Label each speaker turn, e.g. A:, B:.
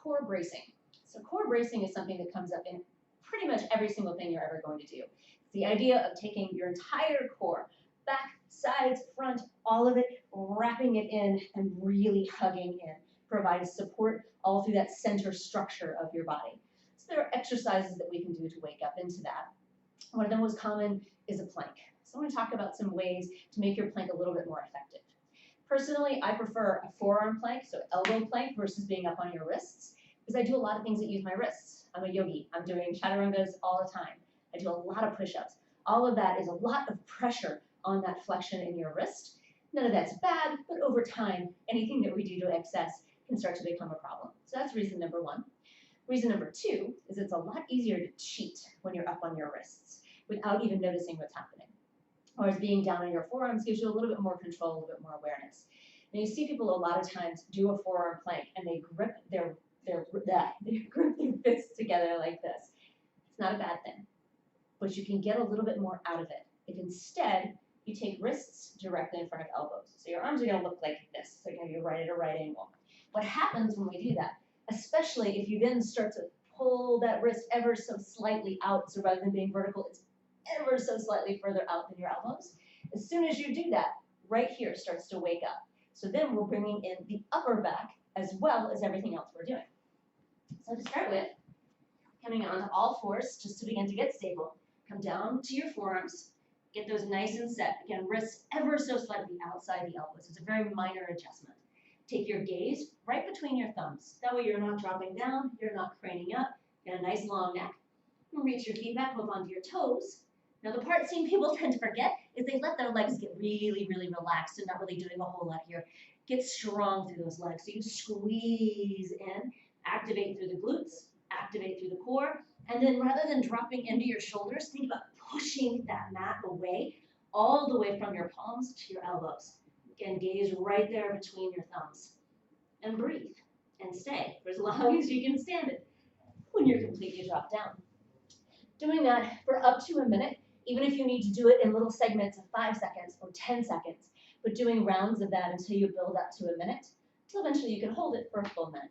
A: core bracing. So core bracing is something that comes up in pretty much every single thing you're ever going to do. It's the idea of taking your entire core, back, sides, front, all of it, wrapping it in and really hugging in. Provides support all through that center structure of your body. So there are exercises that we can do to wake up into that. One of the most common is a plank. So I want to talk about some ways to make your plank a little bit more effective. Personally, I prefer a forearm plank, so elbow plank versus being up on your wrists, because I do a lot of things that use my wrists. I'm a yogi. I'm doing chaturangas all the time. I do a lot of push-ups. All of that is a lot of pressure on that flexion in your wrist. None of that's bad, but over time, anything that we do to excess can start to become a problem. So that's reason number one. Reason number two is it's a lot easier to cheat when you're up on your wrists without even noticing what's happening. Whereas being down on your forearms gives you a little bit more control, a little bit more awareness. Now you see people a lot of times do a forearm plank and they grip their fists together like this. It's not a bad thing, but you can get a little bit more out of it if instead you take wrists directly in front of elbows. So your arms are going to look like this. They're going to be right at a right angle. What happens when we do that, especially if you then start to pull that wrist ever so slightly out, so rather than being vertical, it's ever so slightly further out than your elbows. As soon as you do that, right here starts to wake up. So then we're bringing in the upper back as well as everything else we're doing. So to start with, coming onto all fours just to begin to get stable, come down to your forearms, get those nice and set. Again, wrists ever so slightly outside the elbows. It's a very minor adjustment. Take your gaze right between your thumbs. That way you're not dropping down, you're not craning up, get a nice long neck. Reach your feet back, hold onto your toes. Now the part seeing people tend to forget is they let their legs get really, really relaxed and not really doing a whole lot here. Get strong through those legs. So you squeeze in, activate through the glutes, activate through the core, and then rather than dropping into your shoulders, think about pushing that mat away, all the way from your palms to your elbows. Again, gaze right there between your thumbs. And breathe and stay for as long as you can stand it when you're completely dropped down. Doing that for up to a minute, even if you need to do it in little segments of 5 seconds or 10 seconds, but doing rounds of that until you build up to a minute, until eventually you can hold it for a full minute.